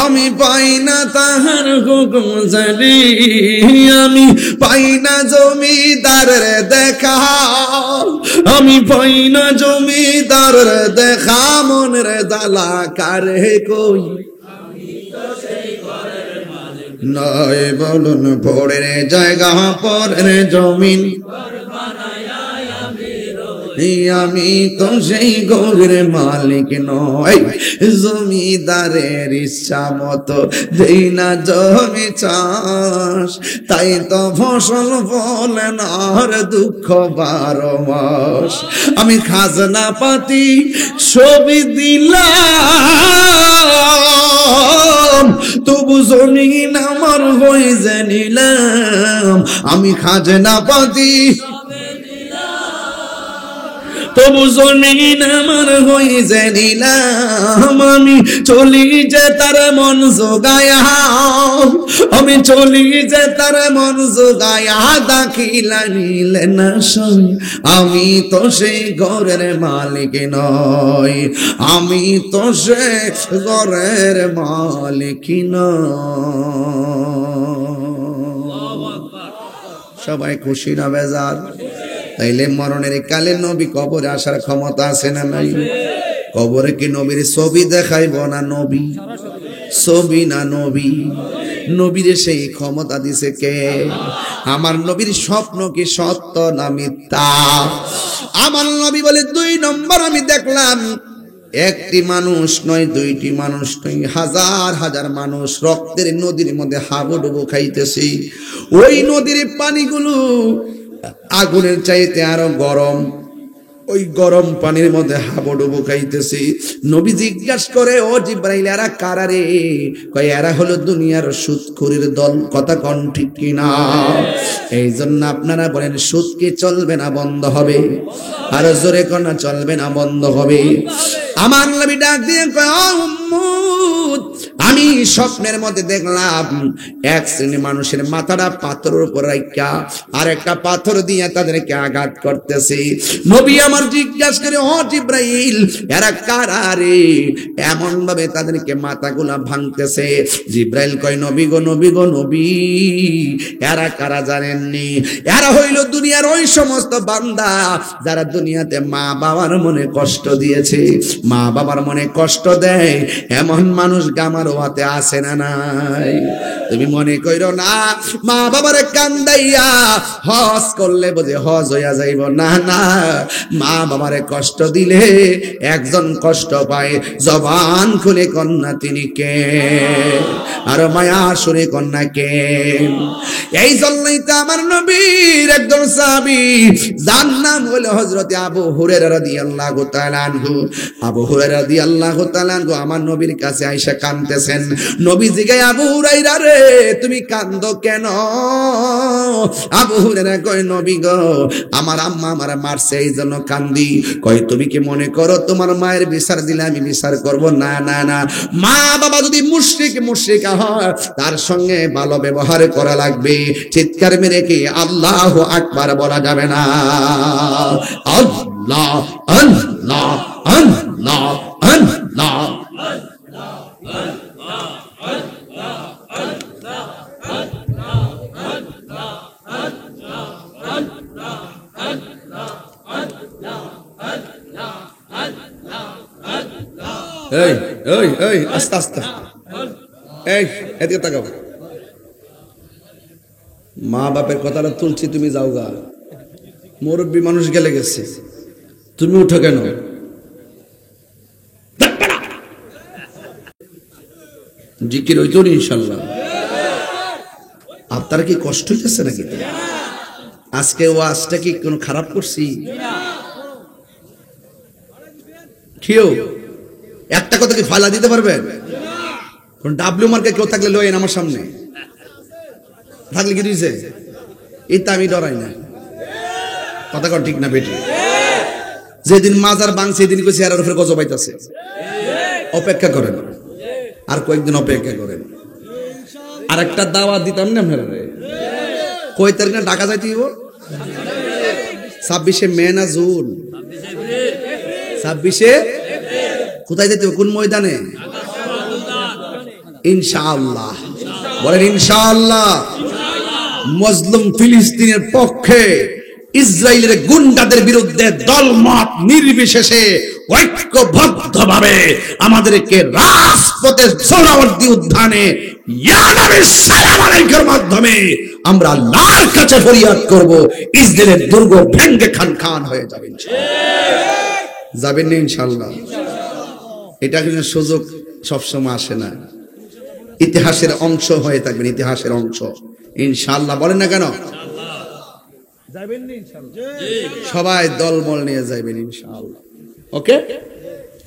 আমি পাই না তাহার হুকুম জারি, আমি পাই না জমিদারের দেখা, আমি পাই না জমিদারের দেখা, মনের জ্বালা কারে কই নয় বলুন। পরের জায়গা পরের জমিন, আমি তো সেই ঘরের মালিক নয়, জমিদারের ইচ্ছা মতো দেই না জমি চাষ, তাই তো ফসল ফলে না দুঃখ 12 মাস। আমি খাজনা পাতি ছবি দিলাম, তবু জমিন আমার হয়ে জানিলাম, আমি খাজনা পাতি তবু জমিন আমার হয়ে জানিলাম, আমি চলি যে তার মন জোগায়া, আমি চলি যে তার মন জোগায়া, দাখিলা নিলে না সই, আমি তো সেই ঘরের মালিক নয়, আমি তো সে ঘরের মালিক নয়। সবাই খুশি না বেজার? তাইলে মরণের কালে নবী কবরে আসার ক্ষমতা আছে না নাই? কবরে কি নবীর ছবি দেখাইব না নবী? ছবি না নবী? নবীরে সেই ক্ষমতা দিছে কে? আমার নবীর স্বপ্ন কি সত্য না মিথ্যা? আমার নবী বলে 2 নম্বর আমি দেখলাম, একটি মানুষ নয়, 2টি মানুষ নয়, হাজার হাজার মানুষ রক্তের নদীর মধ্যে হাবুডুবু খাইতেছে। ওই নদীর পানিগুলো আগুনের চাইতে আরো গরম, ওই গরম পানির মধ্যে হাবুডুবু খাইতেছি। নবী জিজ্ঞাসা করে, ও জিবরাইল, এরা কারা রে? কয় এরা হলো দুনিয়ার সুদখোরের দল। কথা কন ঠিক কিনা? এই জন্য আপনারা বলেন সুদ কি চলবে না বন্ধ হবে? আর জোরে কোন চলবে না বন্ধ হবে? আমার নবী ডাক দিয়ে কয়, ও উম্মত, আমি স্বপ্নের মধ্যে দেখলাম এক শ্রেণীর মানুষের মাথাটা পাথরের উপর রাখা আর একটা পাথর দিয়ে তাদেরকে আঘাত করতেছে। নবী আমার জিজ্ঞাসা করে, ও জিব্রাইল, এরা কারা রে? এমন ভাবে তাদেরকে মাথাগুলা ভাঙতেছে। জিব্রাইল কয়, নবী গো নবী গো নবী, এরা কারা জানেননি? এরা হইল দুনিয়ার ওই সমস্ত বান্দা যারা দুনিয়াতে মা বাবার মনে কষ্ট দিয়েছে। মা বাবার মনে কষ্ট দেয় এমন মানুষ গামারও হাতে আসে না নাই? তুমি মনে কইরো না মা বাবারে কান্দাইয়া হজ করলে বোধে হজ হইয়া যাইব, না না। মা বাবারে কষ্ট দিলে একজন কষ্ট পায়, জবান খুলে কন্যা তিনি কে, আর মায়া শুনে কন্যা কে। এই জন্যই তো আমার নবীর একজন সাহাবী, যার নাম হলো হযরত আবু হুরায়রা রাদিয়াল্লাহু তাআলা আনহু। আবু হুরায়রা রাদিয়াল্লাহু তাআলা আনহু আমার নবীর কাছে আইসা কাঁদতেছেন। নবী জিজ্ঞাসা, আবু হুরায়রা রে, তুমি কাঁদো কেন? আবু হুরায়রা কয়, নবী গো, আমার আম্মা আমারে মারছে এই জন্য কান্দি। কয়, তুমি কি মনে করো তোমার মায়ের বিচার দিলে আমি বিচার করব? না না না, মা বাবা যদি মুশরিকা হয় তার সঙ্গে ভালো ব্যবহার করা লাগবে। চিৎকার মেরে কি আল্লাহু আকবার বলা যাবে না? আল্লাহ আল্লাহ আল্লাহ আল্লাহ। এই এই এই আস্তে আস্তে, এই এদিকে তাকাও। মা বাপের কথাটা তুলছি, তুমি যাও গা। মুরব্বী মানুষ গেলে গেছে, তুমি উঠো কেন? জিকির হইতো ইনশাল্লাহ। আপনার কি কষ্ট হইতেছে নাকি? আজকে ওয়াজটা কি কোনো খারাপ করছি? কেউ একটা কথা কি ফালা দিতে পারবেন? কোন ডাব্লিউ মার্কে কেউ থাকলে লয়েন আমার সামনে থাকলে কি দিয়েছে? এই তো আমি ডরাই না। কথা কর ঠিক না বেটি? যেদিন মাজার ভাঙছে সেদিন কই চেহারার উপরে গজব পাইতেছে। অপেক্ষা করেন, আর কয়েকদিন অপেক্ষা করেন। আর একটা দাওয়াত দিতাম না আপনারা, কয় তারিখ না ঢাকা যাইতে হইব? 26শে মে না জুন? 26শে। কোথায় যেতে হবে? কোন ময়দানে? ইনশাআল্লাহ বলেন ইনশাআল্লাহ। মুসলিম ফিলিস্তিনের পক্ষে ইসরায়েলের গুন্ডাদের বিরুদ্ধে দলমত নির্বিশেষে ঐক্যবদ্ধভাবে আমাদেরকে রাজপথে সোহরাওয়ার্দী উদ্যানে ইয়া নবী সালাম আলাইকুর মাধ্যমে আমরা আল্লাহর কাছে ফরিয়াদ করব, ইসরায়েলের দুর্গ ভেঙে খান খান হয়ে যাবে ইনশাআল্লাহ। যাবেন না ইনশাআল্লাহ? এটা কিন্তু সুযোগ সবসময় আসে না। ইতিহাসের অংশ হয়ে থাকবেন, ইতিহাসের অংশ ইনশাআল্লাহ। বলেন না কেন? যাবেন না ইনশাআল্লাহ? সবাই দলবল নিয়ে যাবেন ইনশাআল্লাহ। ওকে,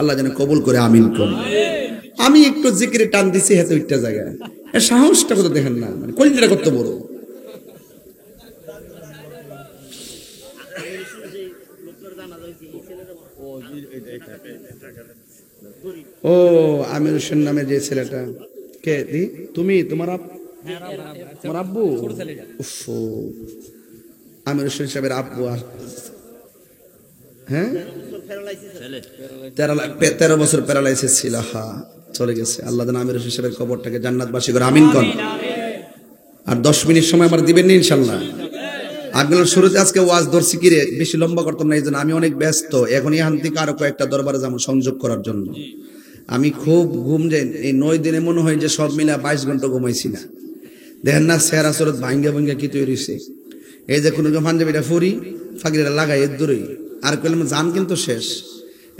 আল্লাহ যেন কবুল করে, আমিন করুন। আমি একটু জিকিরে টান দিছি হেতু একটা জায়গায়, সাহসটা কত দেখেন না, মানে কলিজাটা কত বড়। ও আমির হোসেন নামে যে ছেলেটা, কে দি? তুমি? তোমার আব্বু? আমির হোসেন সাহেবের আব্বু। হ্যাঁ, 13 বছর প্যারালাইসিস ছিল। হ্যাঁ, চলে গেছে। আল্লাহ যেন আমির হোসেন সাহেবের কবরটাকে জান্নাতবাসী করে, আমিন কর। আর 10 মিনিট সময় আমার দিবেন না ইনশাল্লাহ? আপনার শুরুতে আজকে ওয়াজ ধরছি কি রে, বেশি লম্বা করতাম না, এই জন্য আমি অনেক ব্যস্ত এখন। এখান থেকে আরো কয়েকটা দরবারে যাবো সংযোগ করার জন্য। আমি খুব ঘুম যাই এই 9 দিনে, মনে হয় যে সব মিলে 22 ঘন্টা ঘুমাইছি না। দেখেন না চেহারা চরত ভাঙ্গা ভাঙ্গা কি তৈরি হয়েছে। এই যে কোনো পাঞ্জাবিটা ফুরি ফাঁকিটা লাগাই এর দূরেই, আর কইলাম জান কিন্তু শেষ।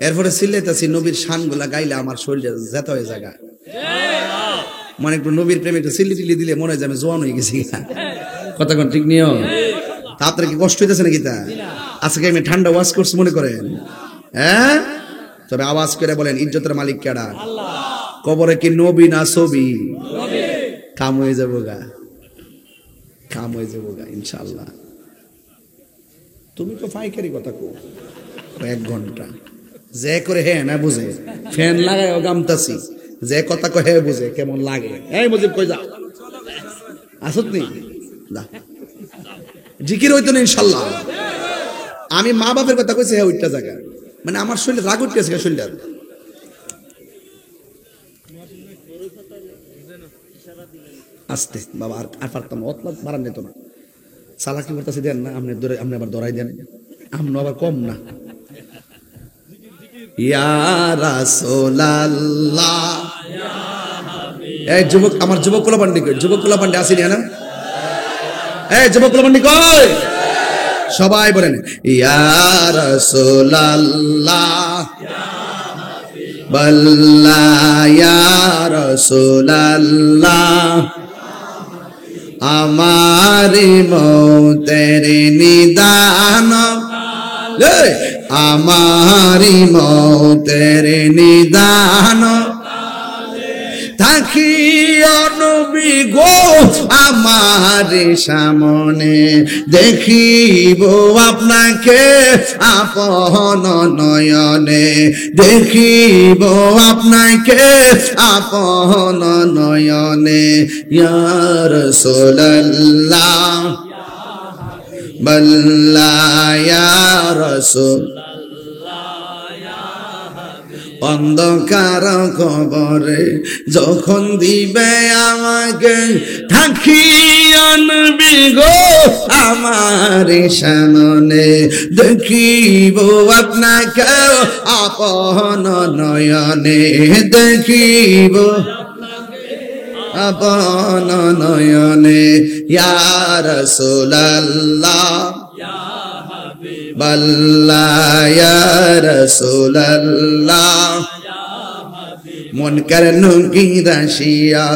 এরপরে সিলেতাছি নবীর শানগুলা গাইলে আমার শরীরে যেতে হয়ে জায়গা, মানে একটু নবীর প্রেমে একটু সিলি টিলি দিলে মনে হয় যে আমি জোয়ান হয়ে গেছি। কথা কোন ঠিক নিও? আপনার কি কষ্ট হইতেছে নাকি? তা আজকে আমি ঠান্ডা ওয়াজ করছি মনে করেন? হ্যাঁ, তবে আওয়াজ করে বলেন ইজ্জতের মালিক কেডা? কবরে কি নবী না ছবি? কাম হয়ে যাবো গা, কাম হয়ে যাবো গা ইনশাআল্লাহ। তুমি তো ফাইকারি কথা কো, 1 ঘন্টা যে করে হ্যাঁ না বুঝে ফ্যান লাগায় গামতাছি, যে কথা কহে বুঝে কেমন লাগে। এই মুজিব কই যা আসত নি যা জিকির হইতো না ইনশাল্লাহ। আমি মা বাপের কথা কইছি হ্যাঁ ওইটা জায়গা মানে আমার শরীরে রাগ উঠতেছে শরীরটা। আস্তে বাবা আর পারতাম অতলাপ মারান যেত না। সালাকি করতেছি দেন না আপনি আবার দরাই দেন আমনো আবার কম না। ইয়া রাসূলুল্লাহ এই যুবক আমার যুবক কোলা পান্ডি কই যুবক কোলা পান্ডি আসেনি না এই যুবক কোলা পান্ডি কই সবাই বলেন ইয়া রাসূলুল্লাহ বল্লা ইয়া রাসূলুল্লাহ আমারি মৌতের নিদান আমারি মৌতের নিদান থাকিও নবী গো আমার সামনে দেখিব আপনাকে আপন নয়নে দেখিব আপনাকে আপন নয়নে ইয়া রাসূলুল্লাহ বল্লা ইয়া রাসূল অন্ধকার কবরে যখন দিবে আমাকে থাকিও নবী গো আমার সামনে দেখিব আপনাকে আপন নয়নে দেখিব আপন নয়নে ইয়া রাসূলুল্লাহ বল্লা ইয়া রাসূলুল্লাহ মুনকার নকির আসিয়া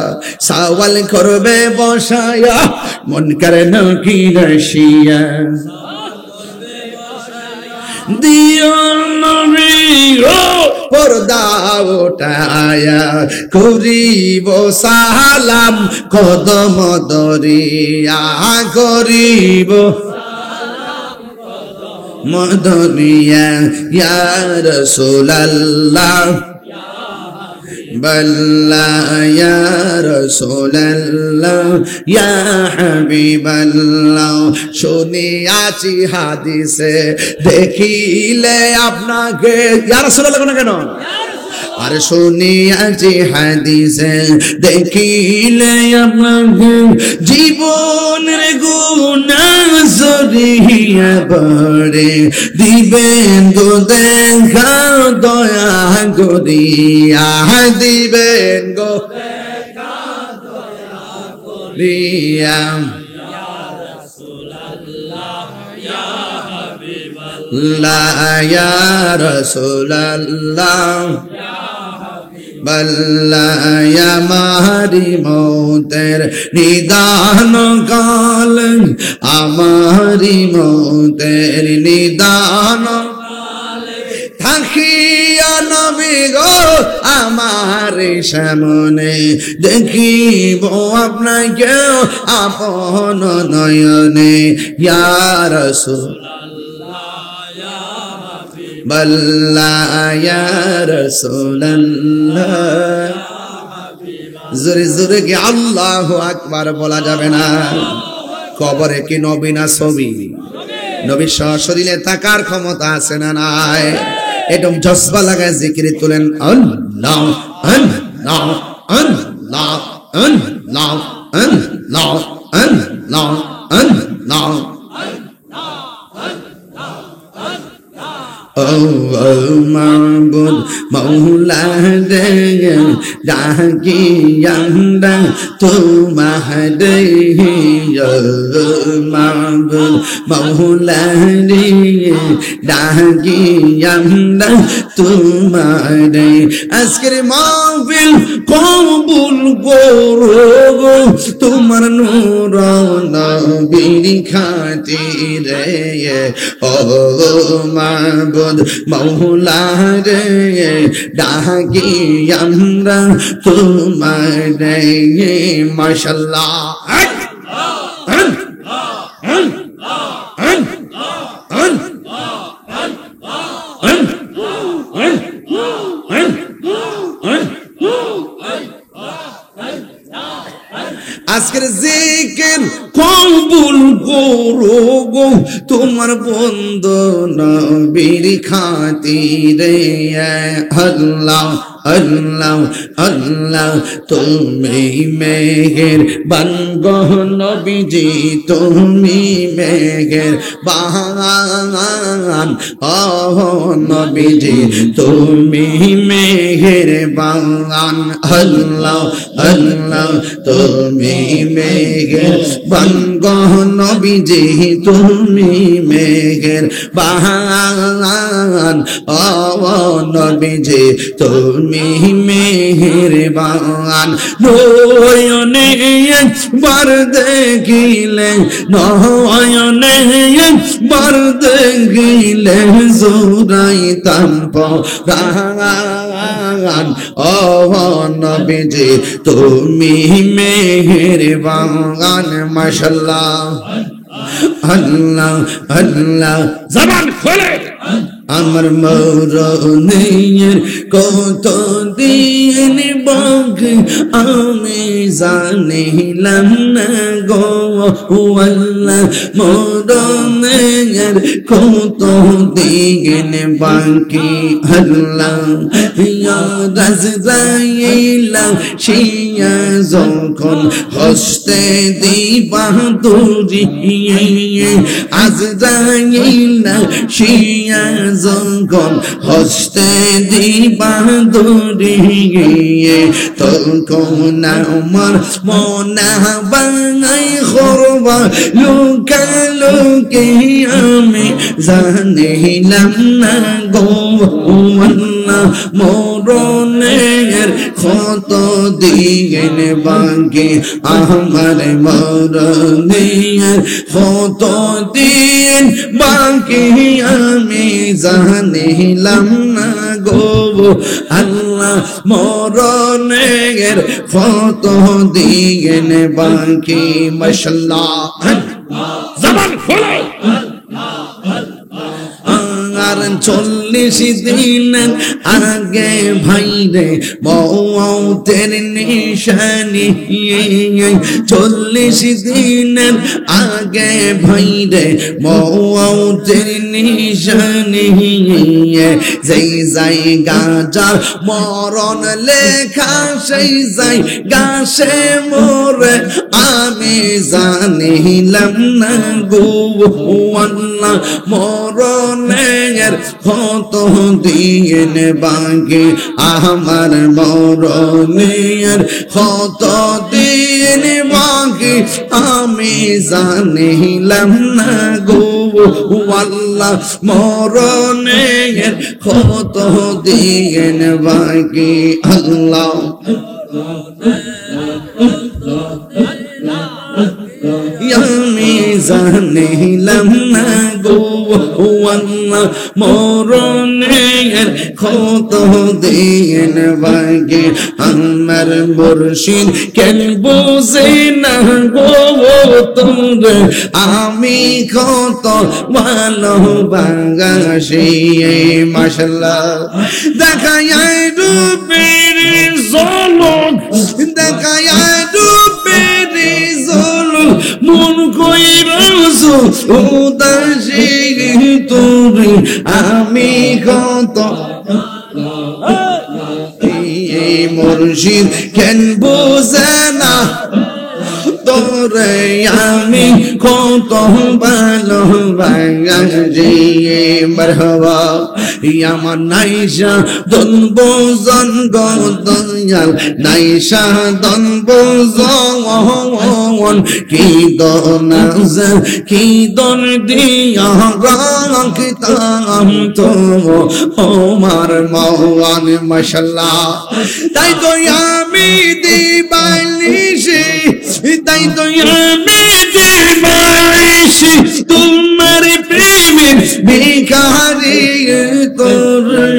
সওয়াল করবে বসায়া মুনকার নকির আসিয়া দিও নবী গো পর্দা উঠায়া করিব সালাম কদম দরিয়া করিব মদনিয়া ইয়া রাসূলুল্লাহ বল্লা ইয়া রাসূলুল্লাহ ইয়া হাবিবাল্লাহ শুনিয়াছি হাদিসে দেখিলে আপনাকে ইয়া রাসূলুল্লাহ কেন আরে শুনিয়াছি হাদিসে দেখিলে আপনাকে জীবনের গুনাহ সরিয়া পড়ে দিবেন গো দেখা দয়া করিয়া দিবেন গো দেখা দয়া করিয়া ইয়া রাসূলুল্লাহ ইয়া হাবিবাল্লাহ ইয়া রাসূলুল্লাহ বল্লা ইয়া মারি মৌতের নিদান কাল আমারি মৌতের নিদান থাকিয়া নবী গো আমার সামনে দেখিব আপনাকে আপন নয়নে ইয়া রাসূলুল্লাহ বল্লা ইয়া রাসূলুল্লাহ জোরে জোরে কি আল্লাহু আকবার বলা যাবে না? কবরে কি নবী না ছবি? নবীর সশরীরে তাকার ক্ষমতা আছে না নাই? একদম জজবা লাগায় জিকির তুলেন আল্লাহ আল্লাহ আল্লাহ আল্লাহ আল্লাহ আল্লাহ আল্লাহ ও মাবুদ মৌলা রে ডাকি আমরা তোমারে মাবুদ মৌলা রে ডাকি আমরা তোমারে আজকের মাহফিল কবুল করো তোমার নূর নবীর খাতিরে ও মাবুদ মৌলা রে ডাকি আমরা তোমারে মাশাআল্লাহ তোমার বন্ধু নবীর খাতিরে আল্লাহ আল্লাহ আল্লাহ তুমি মেহের বানগো নবীজি তুমি মেহের বান ও নবীজি তুমি মেহের বান আল্লাহ আল্লাহ তুমি মেহের বানগো নবীজি তুমি মেহের বান ও নবীজি তুমি মেহেরবান নয়নে একবার দেখিলে নয়নে একবার দেখিলে জোড়াইতাম পরাণ ও নবীজি তুমি মেহেরবান মাশাআল্লাহ আল্লাহ আল্লাহ জবান খোলে আমার মরণের কত দিন বাকি আমি জানিলাম না গো আল্লাহ মরণের কত দিন বাকি আল্লাহ ইয়া রাজরাইলা শিয়া যখন হস্তে দিবা তুরি আজরাইলা শিয়া যখন হস্তে দিবা দরিয়ে তখন আমার মনা বাঙাই করবা লুকালুকি আমি জানিলাম না গো আল্লাহ মরণের কত দিন বাকি আমার মরণের কত দিন বাকি আমি জানিলাম না গো আল্লাহ মরণের কত দিন বাকি মাশাআল্লাহ জবান খোলো আর 40 দিন আগে ভাইরে মওতের নিশানি 40 দিন আগে ভাইরে মওতের নিশানি যেই জায়গা যার মরণ লেখা সেই জায়গা সে মোরে আমি জানিলাম না গো আল্লাহ মরণের কত দিন বাকি আমার মরণের কত দিন বাকি আমি জানিলাম না গো আল্লাহ মরণের কত দিন বাকি আল্লাহ আমি জানিলাম না গো আল্লাহ মরণের কত দিন বাকি আমার মুর্শিদ কেন বুঝে না গো তোরে আমি কত ভালোবাসি মাশাআল্লাহ দেখায় রূপের ঝলক দেখায় রূপের ঝলক মন কইরাছ উদাসী তোরে আমি কত মুর্শিদ কেন বুঝে না তোরে আমি কত ভালোবাসি মারহাবা আমার নাইশা দন বোজন গো দয়াল নাইশা দন বোজন কি দন কি দন দিয়া রাখতাম তো আমার মওয়ান মাশাআল্লাহ তাই তো আমি দিবালিশি তাই তো আমি দিবালিশি তোমার প্রেমের ভিখারি তোরে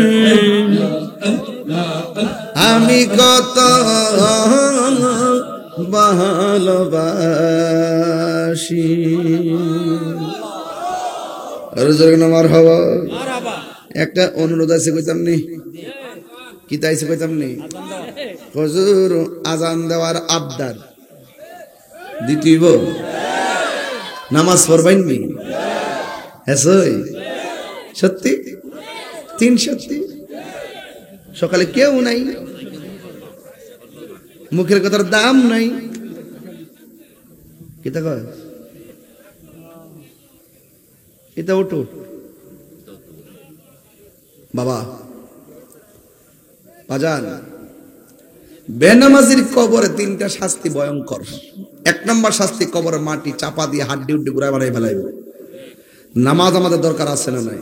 আমি কত ভালোবাসি মারহাবা একটা অনুরোধ আছে কইতাম নি কি তাইছে কইতাম নি হুজুর আজান দেওয়ার আবদার দিতেইব নামাজ পড়বেন নি হ্যাঁ সত্যি, 3 সত্যি। সকালে কেউ নাই, মুখের কথার দাম নাই। কিতা কয় এটা ওঠো বাবা বাজান। বেনামাজির কবরে 3টা শাস্তি ভয়ঙ্কর। 1 নম্বর শাস্তি, কবরে মাটি চাপা দিয়ে হাড্ডি উড্ডি গুড়ায় বানাই ফেলাইব। নামাজ আমাদের দরকার আছে না নাই?